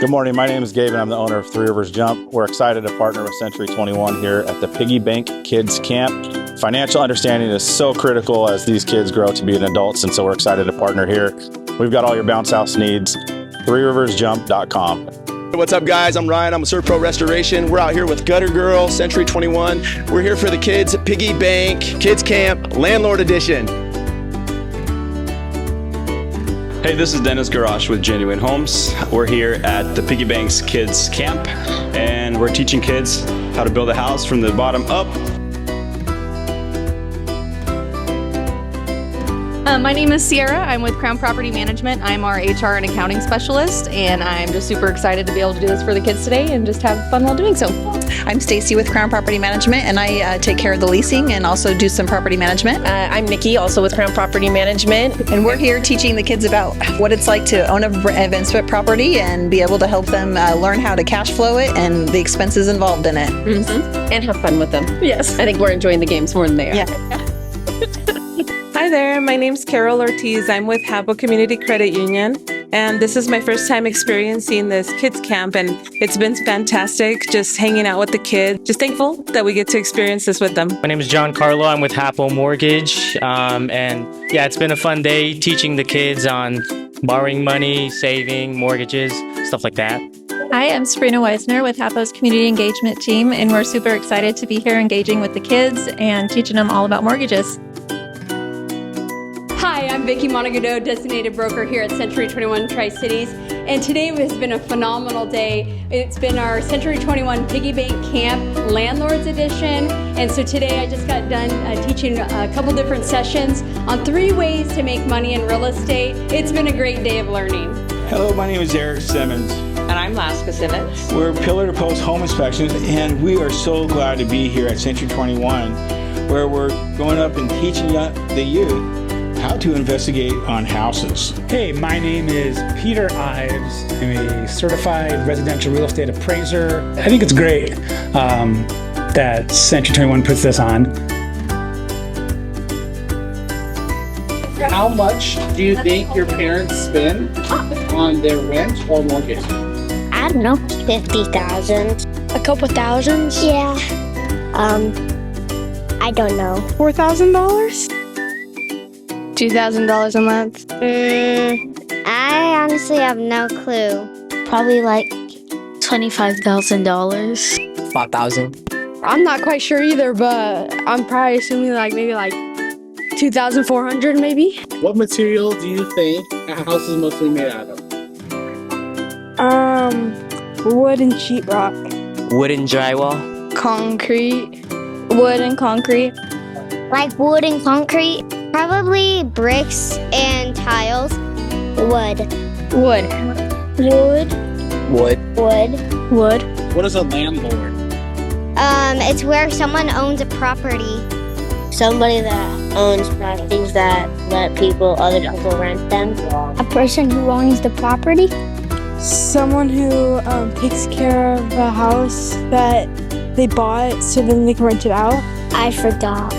Good morning, my name is Gabe and I'm the owner of Three Rivers Jump. We're excited to partner with C21 here at the Piggybank Kids Camp. Financial understanding is so critical as these kids grow to be adults, and so we're excited to partner here. We've got all your bounce house needs, threeriversjump.com. What's up, guys? I'm Ryan. I'm a SERVPRO Restoration. We're out here with Gutter Girl, C21. We're here for the kids at Piggybank Kids Camp, Landlord Edition. Hey, this is Dennis Garage with Genuine Homes. We're here at the Piggybank's Kids Camp, and we're teaching kids how to build a house from the bottom up. My name is Sierra. I'm with Crown Property Management. I'm our HR and accounting specialist, and I'm just super excited to be able to do this for the kids today and just have fun while doing so. I'm Stacy with Crown Property Management, and I take care of the leasing and also do some property management. I'm Nikki, also with Crown Property Management. And we're here teaching the kids about what it's like to own an investment property and be able to help them learn how to cash flow it and the expenses involved in it. Mm-hmm. And have fun with them. Yes. I think we're enjoying the games more than they are. Yeah. Hi there, my name's Carol Ortiz. I'm with Hapo Community Credit Union, and this is my first time experiencing this kids camp, and it's been fantastic just hanging out with the kids. Just thankful that we get to experience this with them. My name is John Carlo. I'm with Hapo Mortgage, and yeah, it's been a fun day teaching the kids on borrowing money, saving, mortgages, stuff like that. Hi, I'm Sabrina Weisner with Hapo's Community Engagement Team, and we're super excited to be here engaging with the kids and teaching them all about mortgages. Hi, I'm Vicki Monagado, designated broker here at C21 Tri-Cities, and today has been a phenomenal day. It's been our C21 Piggybank Camp Landlords Edition, and so today I just got done teaching a couple different sessions on 3 ways to make money in real estate. It's been a great day of learning. Hello, my name is Eric Simmons. And I'm Laska Simmons. We're pillar to post home inspections, and we are so glad to be here at C21, where we're going up and teaching the youth how to investigate on houses. Hey, my name is Peter Ives. I'm a certified residential real estate appraiser. I think it's great that C21 puts this on. How much do you think your parents spend on their rent or mortgage? I don't know, 50,000. A couple thousands? Yeah. I don't know. $4,000? $2,000 a month? I honestly have no clue. Probably like $25,000. 5,000. I'm not quite sure either, but I'm probably assuming maybe 2,400 maybe. What material do you think a house is mostly made out of? Wood and sheetrock. Wood and drywall. Concrete. Wood and concrete. Like wood and concrete? Probably bricks and tiles. Wood. Wood. Wood. Wood. Wood. Wood. What is a landlord? It's where someone owns a property. Somebody that owns properties that let other people rent them. A person who owns the property. Someone who takes care of a house that they bought so then they can rent it out. I forgot.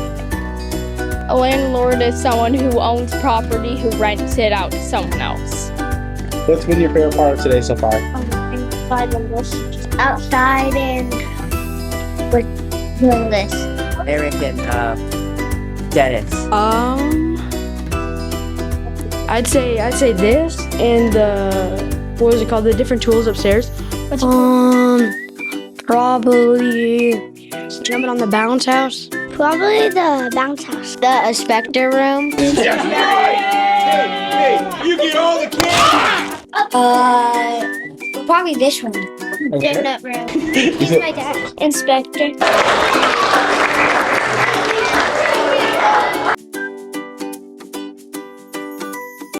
A landlord is someone who owns property who rents it out to someone else. What's been your favorite part of today so far? Outside and we're doing this. Eric and Dennis. I'd say this and what was it called? The different tools upstairs. Probably jumping on the bounce house. Probably the bounce house. The inspector room. Hey, you get all the kids! Probably this one. Okay. Donut room. He's my dad. Inspector.